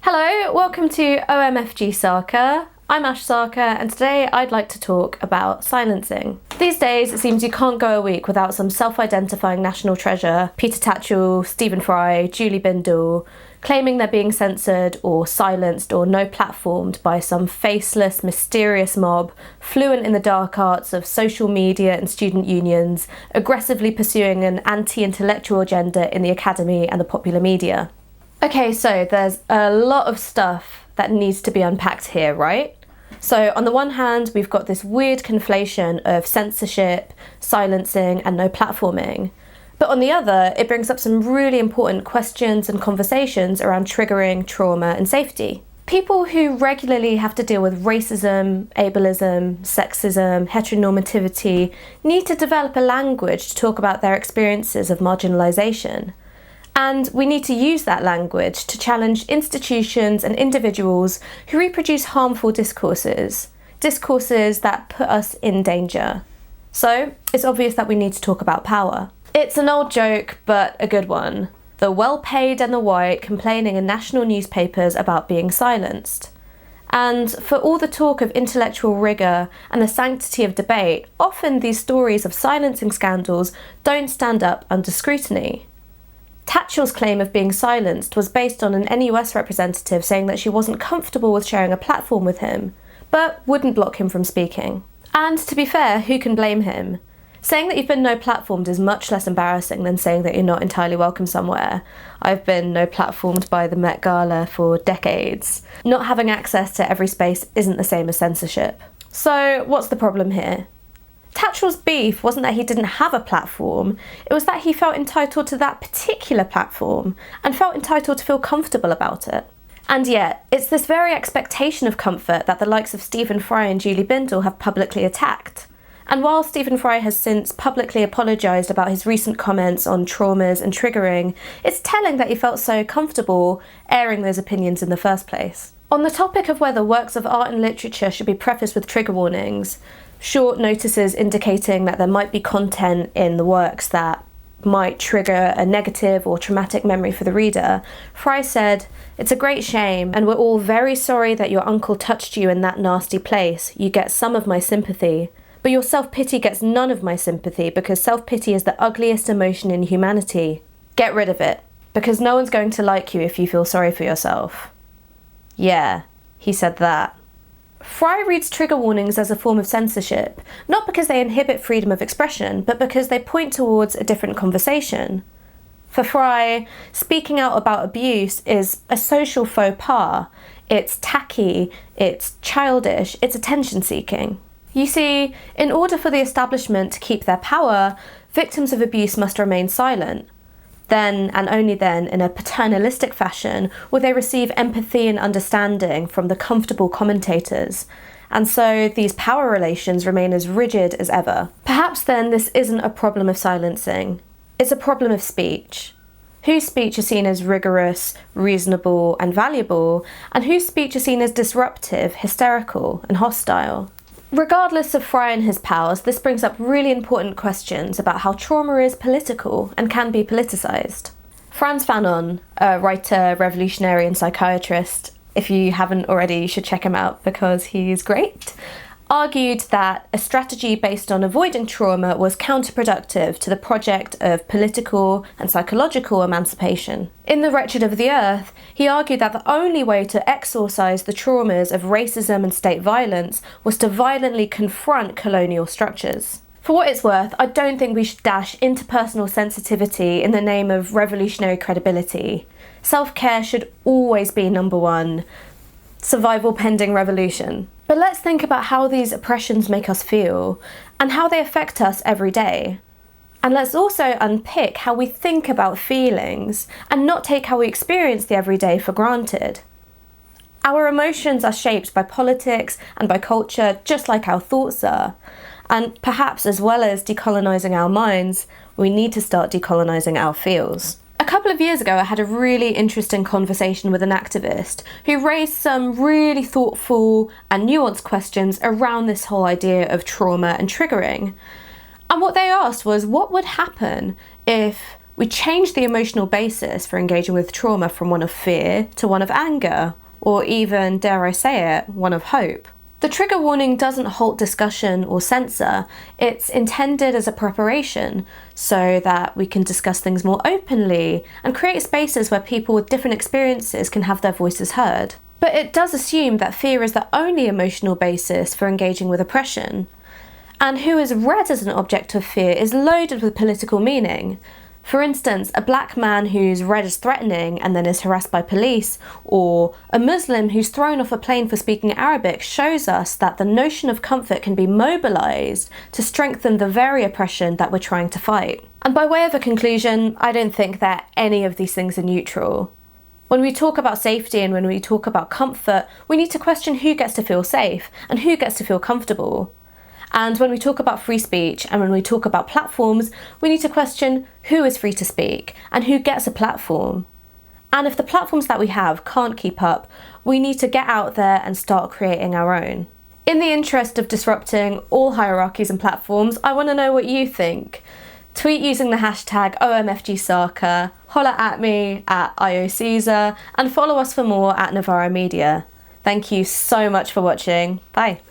Hello, welcome to OMFG Sarkar. I'm Ash Sarkar, and today I'd like to talk about silencing. These days, it seems you can't go a week without some self-identifying national treasure, Peter Tatchell, Stephen Fry, Julie Bindel, claiming they're being censored or silenced or no-platformed by some faceless, mysterious mob, fluent in the dark arts of social media and student unions, aggressively pursuing an anti-intellectual agenda in the academy and the popular media. Okay, so there's a lot of stuff that needs to be unpacked here, right? So on the one hand, we've got this weird conflation of censorship, silencing, and no platforming. But on the other, it brings up some really important questions and conversations around triggering, trauma, and safety. People who regularly have to deal with racism, ableism, sexism, heteronormativity need to develop a language to talk about their experiences of marginalisation. And we need to use that language to challenge institutions and individuals who reproduce harmful discourses that put us in danger. So it's obvious that we need to talk about power. It's an old joke, but a good one. The well-paid and the white complaining in national newspapers about being silenced. And for all the talk of intellectual rigour and the sanctity of debate, often these stories of silencing scandals don't stand up under scrutiny. Tatchell's claim of being silenced was based on an NUS representative saying that she wasn't comfortable with sharing a platform with him, but wouldn't block him from speaking. And to be fair, who can blame him? Saying that you've been no-platformed is much less embarrassing than saying that you're not entirely welcome somewhere. I've been no-platformed by the Met Gala for decades. Not having access to every space isn't the same as censorship. So what's the problem here? Tatchell's beef wasn't that he didn't have a platform, it was that he felt entitled to that particular platform and felt entitled to feel comfortable about it. And yet, it's this very expectation of comfort that the likes of Stephen Fry and Julie Bindel have publicly attacked. And while Stephen Fry has since publicly apologised about his recent comments on traumas and triggering, it's telling that he felt so comfortable airing those opinions in the first place. On the topic of whether works of art and literature should be prefaced with trigger warnings, short notices indicating that there might be content in the works that might trigger a negative or traumatic memory for the reader, Fry said, "It's a great shame, and we're all very sorry that your uncle touched you in that nasty place. You get some of my sympathy. But your self-pity gets none of my sympathy because self-pity is the ugliest emotion in humanity. Get rid of it, because no one's going to like you if you feel sorry for yourself." Yeah, he said that. Fry reads trigger warnings as a form of censorship, not because they inhibit freedom of expression, but because they point towards a different conversation. For Fry, speaking out about abuse is a social faux pas. It's tacky, it's childish, it's attention-seeking. You see, in order for the establishment to keep their power, victims of abuse must remain silent. Then, and only then, in a paternalistic fashion, will they receive empathy and understanding from the comfortable commentators. And so these power relations remain as rigid as ever. Perhaps then this isn't a problem of silencing. It's a problem of speech. Whose speech is seen as rigorous, reasonable, and valuable, and whose speech is seen as disruptive, hysterical, and hostile. Regardless of Fry and his powers, this brings up really important questions about how trauma is political and can be politicised. Frantz Fanon, a writer, revolutionary and psychiatrist, if you haven't already, you should check him out because he's great, argued that a strategy based on avoiding trauma was counterproductive to the project of political and psychological emancipation. In The Wretched of the Earth, he argued that the only way to exorcise the traumas of racism and state violence was to violently confront colonial structures. For what it's worth, I don't think we should dash interpersonal sensitivity in the name of revolutionary credibility. Self-care should always be number one. Survival pending revolution. But let's think about how these oppressions make us feel and how they affect us every day. And let's also unpick how we think about feelings and not take how we experience the everyday for granted. Our emotions are shaped by politics and by culture just like our thoughts are. And perhaps as well as decolonising our minds, we need to start decolonising our feels. A couple of years ago, I had a really interesting conversation with an activist who raised some really thoughtful and nuanced questions around this whole idea of trauma and triggering. And what they asked was, what would happen if We change the emotional basis for engaging with trauma from one of fear to one of anger, or even, dare I say it, one of hope. The trigger warning doesn't halt discussion or censor, it's intended as a preparation so that we can discuss things more openly and create spaces where people with different experiences can have their voices heard. But it does assume that fear is the only emotional basis for engaging with oppression. And who is read as an object of fear is loaded with political meaning. For instance, a black man who's read as threatening and then is harassed by police, or a Muslim who's thrown off a plane for speaking Arabic, shows us that the notion of comfort can be mobilised to strengthen the very oppression that we're trying to fight. And by way of a conclusion, I don't think that any of these things are neutral. When we talk about safety and when we talk about comfort, we need to question who gets to feel safe and who gets to feel comfortable. And when we talk about free speech and when we talk about platforms, we need to question who is free to speak and who gets a platform. And if the platforms that we have can't keep up, we need to get out there and start creating our own. In the interest of disrupting all hierarchies and platforms, I want to know what you think. Tweet using the hashtag OMFGSarkar, holler at me at IOCaesar, and follow us for more at Navarra Media. Thank you so much for watching. Bye.